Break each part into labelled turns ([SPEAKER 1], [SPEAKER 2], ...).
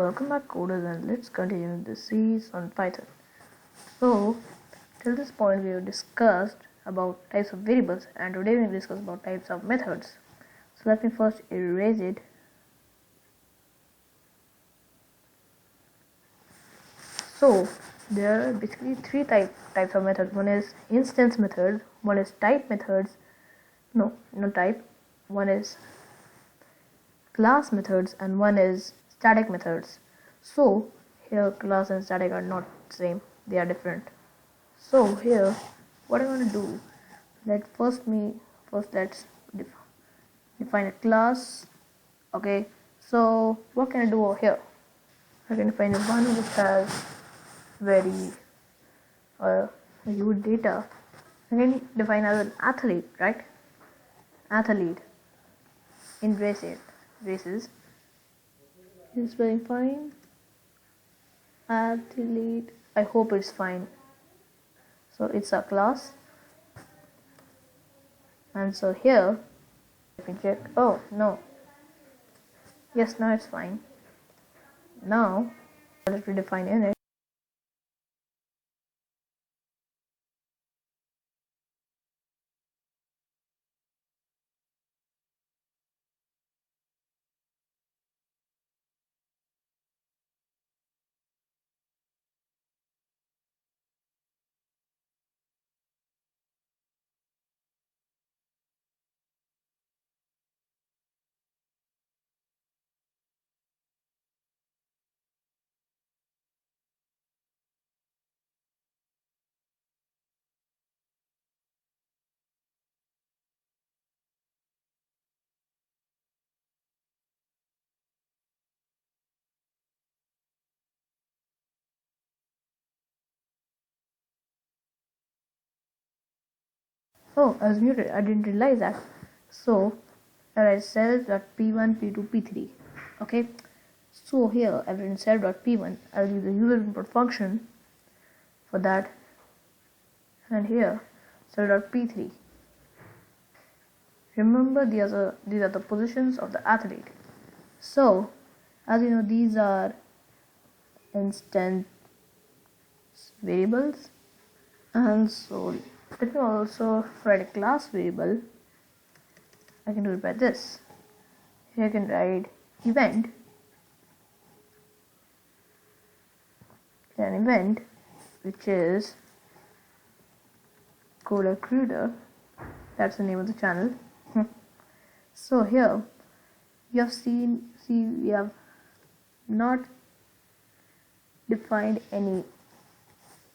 [SPEAKER 1] Welcome back coders, and let's continue the series on Python. So till this point we have discussed about types of variables, and today we will discuss about types of methods. So let me first erase it. So there are basically three types of methods. One is instance methods, one is type methods, no type, one is class methods, and one is static methods. So here class and static are not same, they are different. So here what I'm going to do, let's define a class. Okay, so what can I do over here? I can define one which has very huge data. I can define as an athlete, right? Athlete in races is very fine. Athlete, I hope it's fine. So it's a class, and so here let me check. Oh no, yes, now it's fine. Now let me define init. Oh, I was muted. I didn't realize that. So I write self.p1, p2, p3. Okay. So here I've written self.p1. I'll use the user input function for that, and here self.p3. Remember these are the positions of the athlete. So as you know, these are instance variables, and so let me also write a class variable. I can do it by this. Here I can write event, an event which is CoderCruder. That's the name of the channel. So here you have see we have not defined any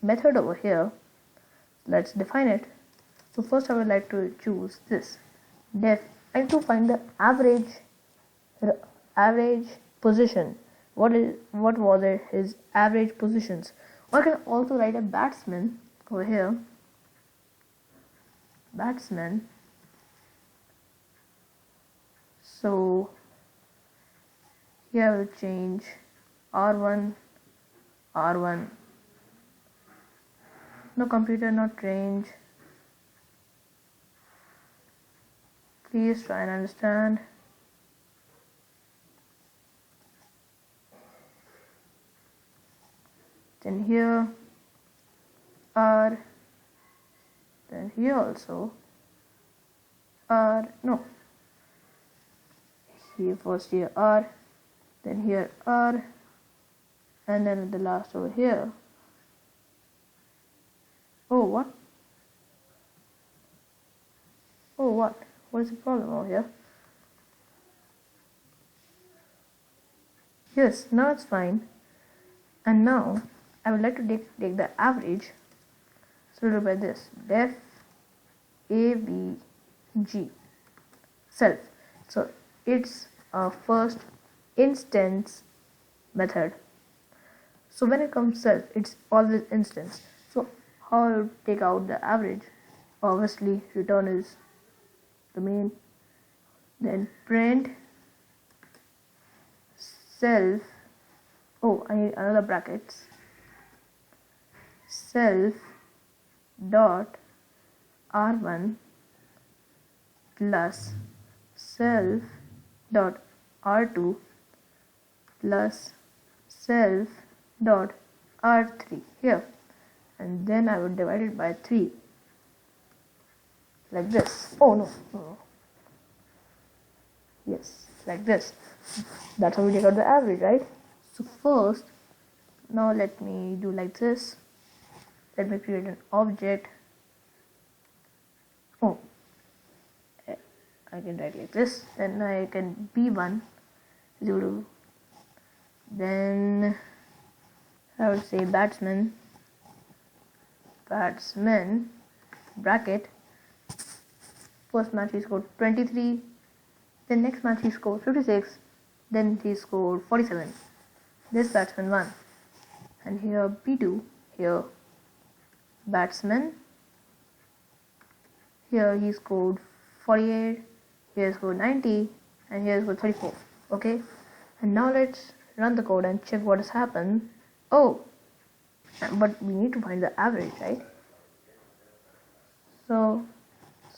[SPEAKER 1] method over here. Let's define it. So first I would like to choose this def. I need to find the average position. What was it, his average positions? Or I can also write a batsman over here. Batsman. So here I will change R1. No, computer, not range. Please try and understand. Then here R, then here also R, no, here first here R, then here R, and then the last over here. Oh what? Oh what? What is the problem over here? Yes, now it's fine. And now I would like to take the average. So we'll do by this def avg self. So it's our first instance method. So when it comes self, it's always instance. So how I'll take out the average? Obviously return is the main. Then print self. Oh, I need another brackets. Self dot r1 plus self dot r2 plus self dot r3 here, and then I would divide it by 3 like this. Oh no, no. Yes, like this. That's how we take out the average, right? So first, now let me do like this. Let me create an object. Oh, I can write like this. Then I can b1 0. Then I would say batsman bracket. First match he scored 23. Then next match he scored 56. Then he scored 47. This batsman won. And here b2, here batsman, here he scored 48, here he scored 90, and here he scored 34. Okay, and now let's run the code and check what has happened. Oh, but we need to find the average, right? So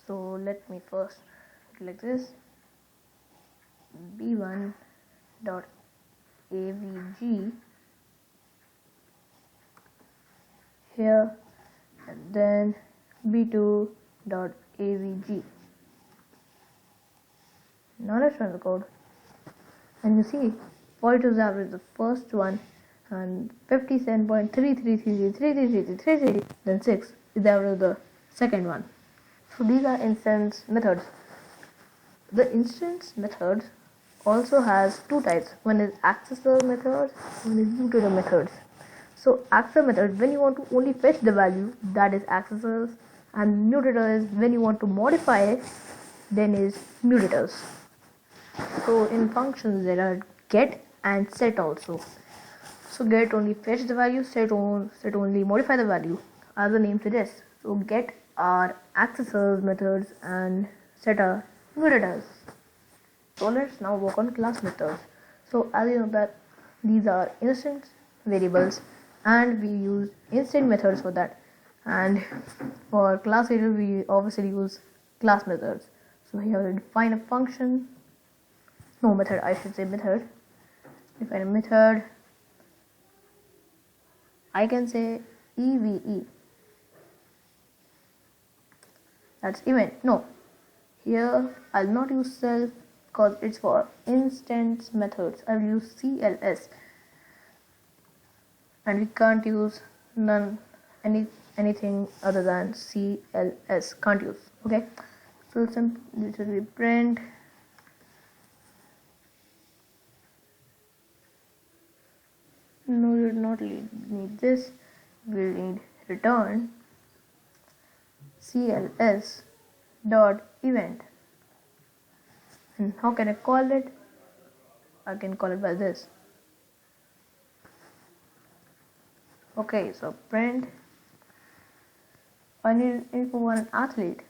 [SPEAKER 1] let me first do like this. b1 dot avg here, and then b2 dot avg. Now let's run the code, and you see 42 is average the first one, and 57.33333333, then 6 is the average of the second one. So these are instance methods. The instance methods also has two types. One is accessor methods, one is mutator methods. So accessor method, when you want to only fetch the value, that is accessors, and mutator is when you want to modify it, then is mutators. So in functions there are get and set also. So get only fetch the value, set only modify the value, as the name suggests. So get are accessors methods and set are mutators. So let's now work on class methods. So as you know that these are instance variables, and we use instant methods for that, and for class variables we obviously use class methods. So here we define a function, no method, I should say method. Define a method. I can say EVE, that's event. No, here I'll not use self because it's for instance methods. I will use CLS, and we can't use anything other than CLS. Can't use. Okay, so simple. This will be print. No, we do not need this. We'll need return CLS dot event. And how can I call it? I can call it by this. Okay, so print. I need info on an athlete,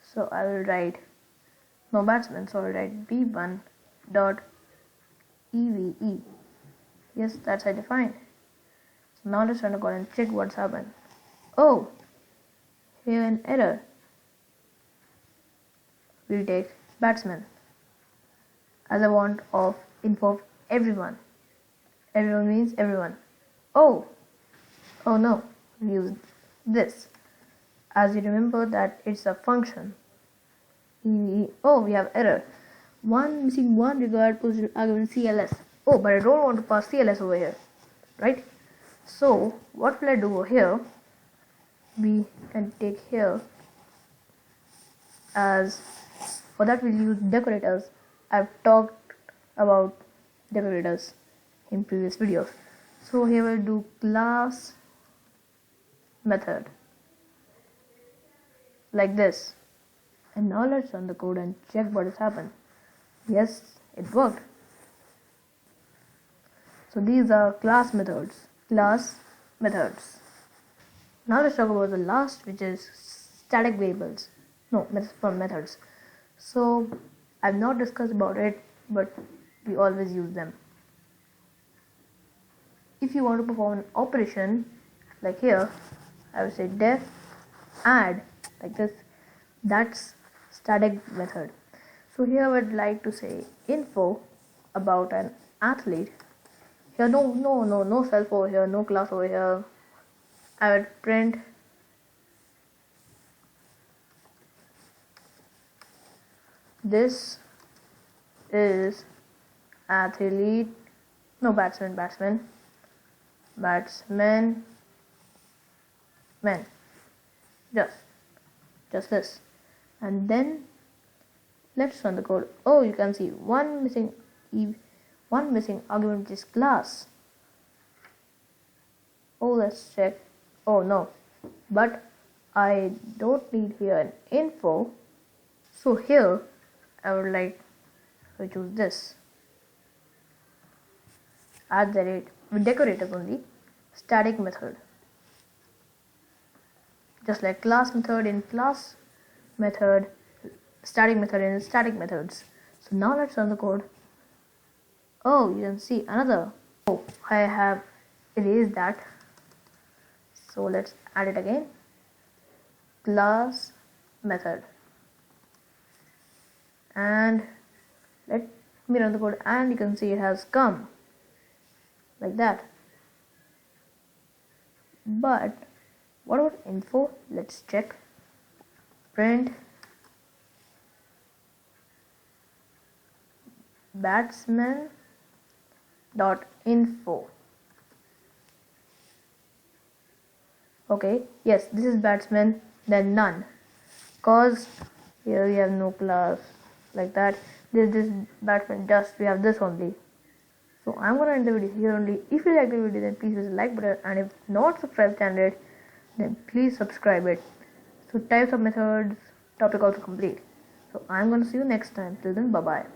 [SPEAKER 1] so I will write no batsman, so I'll write b1 dot eve. Yes, that's I defined. So now let's run a code and check what's happened. Oh, here an error. We'll take batsman as I want of info of everyone. Everyone means everyone. Oh no, we use this. As you remember that it's a function. Oh, we have error. Missing one required position argument CLS. Oh, but I don't want to pass CLS over here, right? So what will I do over here? We can take here as, for that we'll use decorators. I've talked about decorators in previous videos. So here we'll do class method like this. And now let's run the code and check what has happened. Yes, it worked. So these are class methods. Now let's talk about the last, which is static variables. No, from methods. So I've not discussed about it, but we always use them. If you want to perform an operation, like here, I would say def add, like this. That's static method. So here I would like to say info about an athlete. here, no self over here, no class over here. I would print this is athlete, no, batsman, men, just this. And then let's run the code. Oh, you can see one missing argument, which is class. Oh, let's check. Oh no, but I don't need here an info, so here I would like to choose this, at the rate, with decorative only, static method, just like class method in class method, static method in static methods. So now let's run the code. Oh, you can see another. Oh, I have erased that, so let's add it again. Class method, and let me run the code, and you can see it has come like that. But what about info? Let's check. Print batsman dot info. Okay, yes, this is batsman, then none, cause here we have no class like that. This batsman, just we have this only. So I'm gonna end the video here only. If you like the video, then please hit the like button, and if not subscribed channel, then please subscribe it. So types of methods topic also complete. So I'm gonna see you next time. Till then, bye bye.